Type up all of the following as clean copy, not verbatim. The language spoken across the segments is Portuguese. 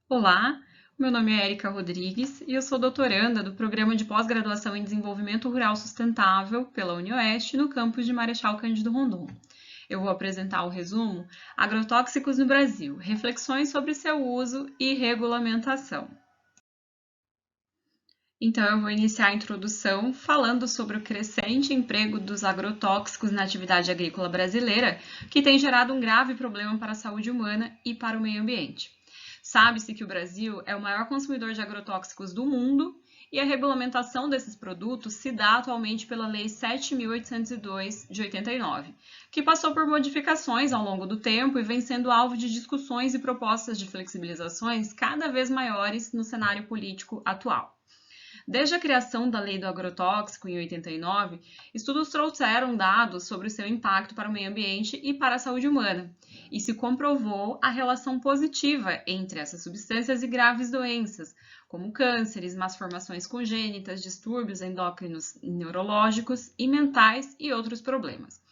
Olá, meu nome é Erika Rodrigues e eu sou doutoranda do Programa de Pós-Graduação em Desenvolvimento Rural Sustentável pela UniOeste no campus de Marechal Cândido Rondon. Eu vou apresentar o resumo Agrotóxicos no Brasil, reflexões sobre seu uso e regulamentação. Então, eu vou iniciar a introdução falando sobre o crescente emprego dos agrotóxicos na atividade agrícola brasileira, que tem gerado um grave problema para a saúde humana e para o meio ambiente. Sabe-se que o Brasil é o maior consumidor de agrotóxicos do mundo e a regulamentação desses produtos se dá atualmente pela Lei 7.802 de 89, que passou por modificações ao longo do tempo e vem sendo alvo de discussões e propostas de flexibilizações cada vez maiores no cenário político atual. Desde a criação da Lei do Agrotóxico em 89, estudos trouxeram dados sobre o seu impacto para o meio ambiente e para a saúde humana, e se comprovou a relação positiva entre essas substâncias e graves doenças, como cânceres, más formações congênitas, distúrbios endócrinos neurológicos e mentais e outros problemas.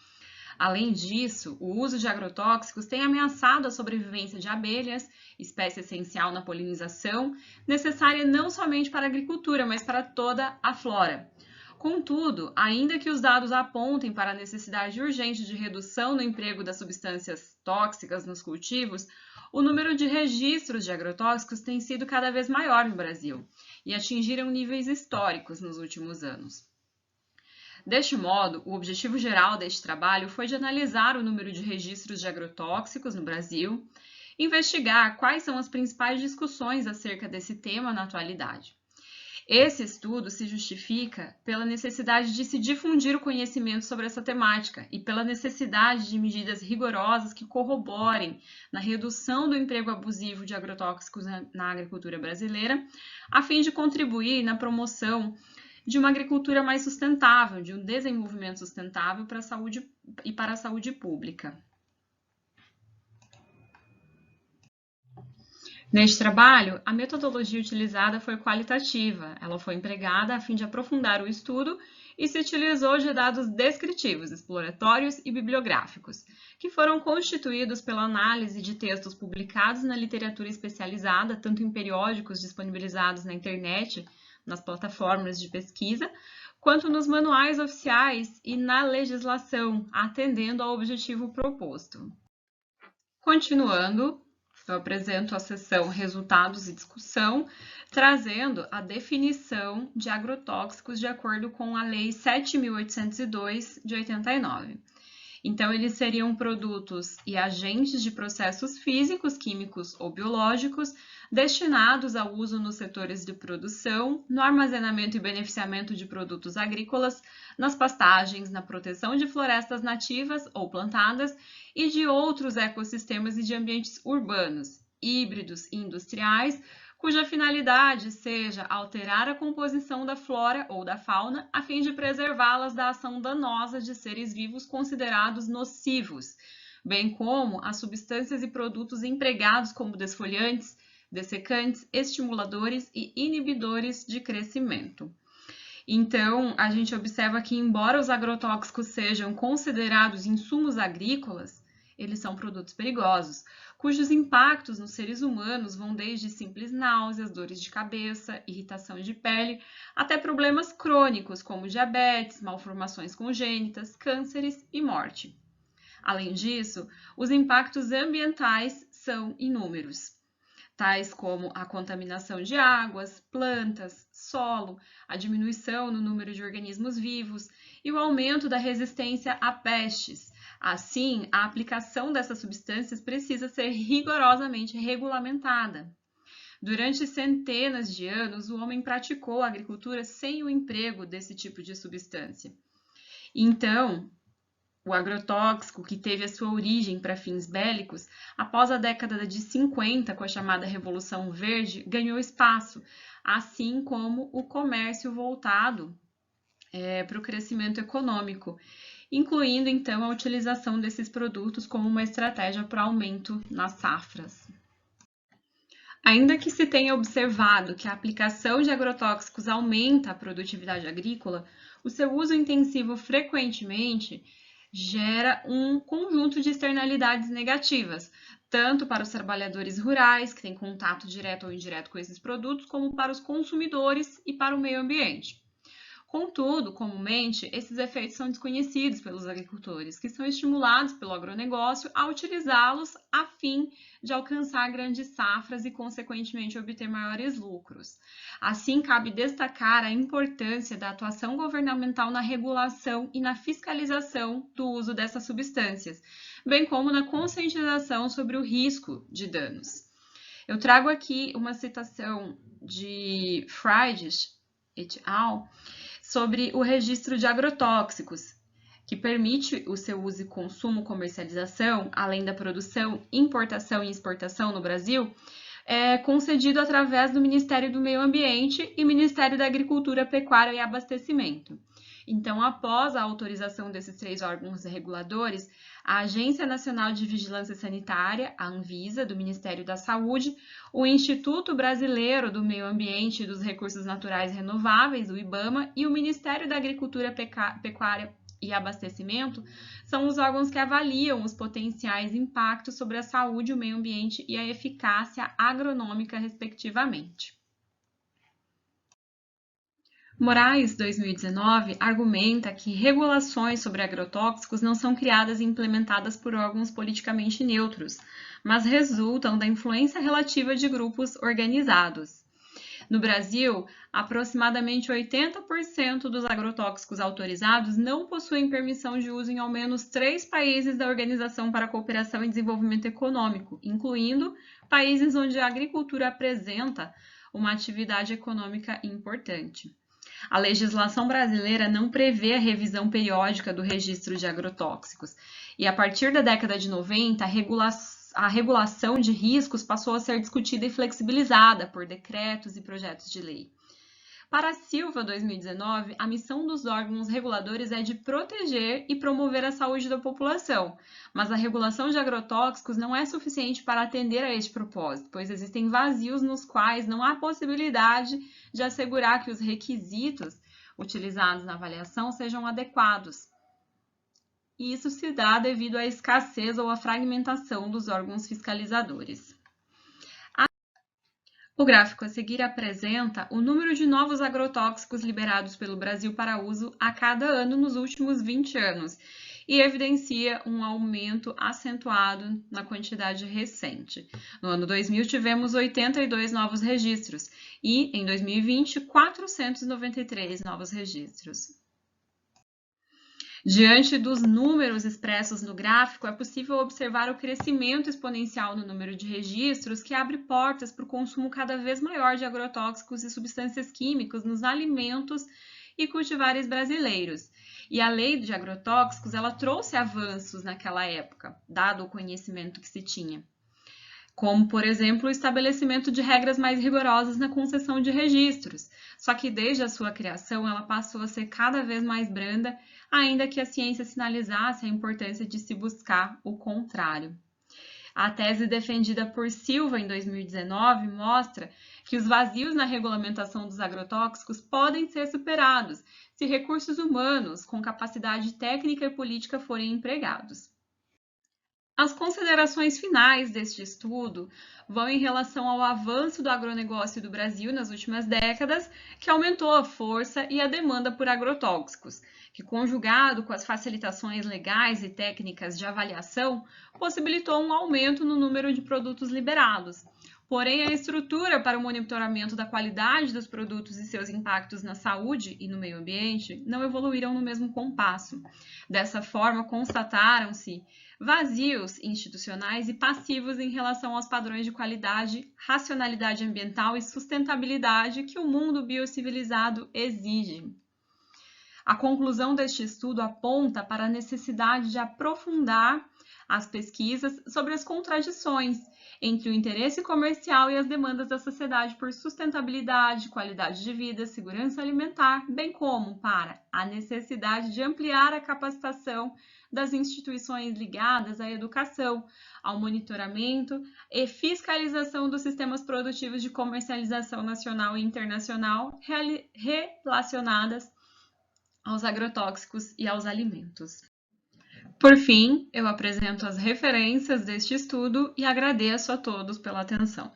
Além disso, o uso de agrotóxicos tem ameaçado a sobrevivência de abelhas, espécie essencial na polinização, necessária não somente para a agricultura, mas para toda a flora. Contudo, ainda que os dados apontem para a necessidade urgente de redução no emprego das substâncias tóxicas nos cultivos, o número de registros de agrotóxicos tem sido cada vez maior no Brasil e atingiram níveis históricos nos últimos anos. Deste modo, o objetivo geral deste trabalho foi de analisar o número de registros de agrotóxicos no Brasil, investigar quais são as principais discussões acerca desse tema na atualidade. Esse estudo se justifica pela necessidade de se difundir o conhecimento sobre essa temática e pela necessidade de medidas rigorosas que corroborem na redução do emprego abusivo de agrotóxicos na agricultura brasileira, a fim de contribuir na promoção de uma agricultura mais sustentável, de um desenvolvimento sustentável para a saúde e para a saúde pública. Neste trabalho, a metodologia utilizada foi qualitativa. Ela foi empregada a fim de aprofundar o estudo e se utilizou de dados descritivos, exploratórios e bibliográficos, que foram constituídos pela análise de textos publicados na literatura especializada, tanto em periódicos disponibilizados na internet, nas plataformas de pesquisa, quanto nos manuais oficiais e na legislação, atendendo ao objetivo proposto. Continuando, eu apresento a seção Resultados e Discussão, trazendo a definição de agrotóxicos de acordo com a Lei 7.802 de 89. Então, eles seriam produtos e agentes de processos físicos, químicos ou biológicos destinados ao uso nos setores de produção, no armazenamento e beneficiamento de produtos agrícolas, nas pastagens, na proteção de florestas nativas ou plantadas e de outros ecossistemas e de ambientes urbanos, híbridos e industriais, cuja finalidade seja alterar a composição da flora ou da fauna a fim de preservá-las da ação danosa de seres vivos considerados nocivos, bem como as substâncias e produtos empregados como desfoliantes, dessecantes, estimuladores e inibidores de crescimento. Então, a gente observa que, embora os agrotóxicos sejam considerados insumos agrícolas, eles são produtos perigosos, cujos impactos nos seres humanos vão desde simples náuseas, dores de cabeça, irritação de pele, até problemas crônicos como diabetes, malformações congênitas, cânceres e morte. Além disso, os impactos ambientais são inúmeros, tais como a contaminação de águas, plantas, solo, a diminuição no número de organismos vivos e o aumento da resistência a pestes. Assim, a aplicação dessas substâncias precisa ser rigorosamente regulamentada. Durante centenas de anos, o homem praticou a agricultura sem o emprego desse tipo de substância. Então, o agrotóxico, que teve a sua origem para fins bélicos, após a década de 50, com a chamada Revolução Verde, ganhou espaço, assim como o comércio voltado para o crescimento econômico, incluindo então a utilização desses produtos como uma estratégia para aumento nas safras. Ainda que se tenha observado que a aplicação de agrotóxicos aumenta a produtividade agrícola, o seu uso intensivo frequentemente gera um conjunto de externalidades negativas, tanto para os trabalhadores rurais, que têm contato direto ou indireto com esses produtos, como para os consumidores e para o meio ambiente. Contudo, comumente, esses efeitos são desconhecidos pelos agricultores, que são estimulados pelo agronegócio a utilizá-los a fim de alcançar grandes safras e, consequentemente, obter maiores lucros. Assim, cabe destacar a importância da atuação governamental na regulação e na fiscalização do uso dessas substâncias, bem como na conscientização sobre o risco de danos. Eu trago aqui uma citação de Friedrich et al. Sobre o registro de agrotóxicos, que permite o seu uso e consumo, comercialização, além da produção, importação e exportação no Brasil, concedido através do Ministério do Meio Ambiente e Ministério da Agricultura, Pecuária e Abastecimento. Então, após a autorização desses 3 órgãos reguladores, a Agência Nacional de Vigilância Sanitária, a Anvisa, do Ministério da Saúde, o Instituto Brasileiro do Meio Ambiente e dos Recursos Naturais Renováveis, o IBAMA, e o Ministério da Agricultura, Pecuária e Abastecimento são os órgãos que avaliam os potenciais impactos sobre a saúde, o meio ambiente e a eficácia agronômica, respectivamente. Moraes, 2019, argumenta que regulações sobre agrotóxicos não são criadas e implementadas por órgãos politicamente neutros, mas resultam da influência relativa de grupos organizados. No Brasil, aproximadamente 80% dos agrotóxicos autorizados não possuem permissão de uso em ao menos 3 países da Organização para a Cooperação e Desenvolvimento Econômico, incluindo países onde a agricultura apresenta uma atividade econômica importante. A legislação brasileira não prevê a revisão periódica do registro de agrotóxicos, e a partir da década de 90, a regulação de riscos passou a ser discutida e flexibilizada por decretos e projetos de lei. Para a Silva, 2019, a missão dos órgãos reguladores é de proteger e promover a saúde da população, mas a regulação de agrotóxicos não é suficiente para atender a este propósito, pois existem vazios nos quais não há possibilidade de assegurar que os requisitos utilizados na avaliação sejam adequados. E isso se dá devido à escassez ou à fragmentação dos órgãos fiscalizadores. O gráfico a seguir apresenta o número de novos agrotóxicos liberados pelo Brasil para uso a cada ano nos últimos 20 anos e evidencia um aumento acentuado na quantidade recente. No ano 2000, tivemos 82 novos registros e, em 2020, 493 novos registros. Diante dos números expressos no gráfico, é possível observar o crescimento exponencial no número de registros que abre portas para o consumo cada vez maior de agrotóxicos e substâncias químicas nos alimentos e cultivares brasileiros. E a lei de agrotóxicos, ela trouxe avanços naquela época, dado o conhecimento que se tinha, como, por exemplo, o estabelecimento de regras mais rigorosas na concessão de registros. Só que desde a sua criação, ela passou a ser cada vez mais branda, ainda que a ciência sinalizasse a importância de se buscar o contrário. A tese defendida por Silva em 2019 mostra que os vazios na regulamentação dos agrotóxicos podem ser superados se recursos humanos com capacidade técnica e política forem empregados. As considerações finais deste estudo vão em relação ao avanço do agronegócio do Brasil nas últimas décadas, que aumentou a força e a demanda por agrotóxicos, que, conjugado com as facilitações legais e técnicas de avaliação, possibilitou um aumento no número de produtos liberados. Porém, a estrutura para o monitoramento da qualidade dos produtos e seus impactos na saúde e no meio ambiente não evoluíram no mesmo compasso. Dessa forma, constataram-se vazios institucionais e passivos em relação aos padrões de qualidade, racionalidade ambiental e sustentabilidade que o mundo biocivilizado exige. A conclusão deste estudo aponta para a necessidade de aprofundar as pesquisas sobre as contradições entre o interesse comercial e as demandas da sociedade por sustentabilidade, qualidade de vida, segurança alimentar, bem como para a necessidade de ampliar a capacitação das instituições ligadas à educação, ao monitoramento e fiscalização dos sistemas produtivos de comercialização nacional e internacional relacionadas aos agrotóxicos e aos alimentos. Por fim, eu apresento as referências deste estudo e agradeço a todos pela atenção.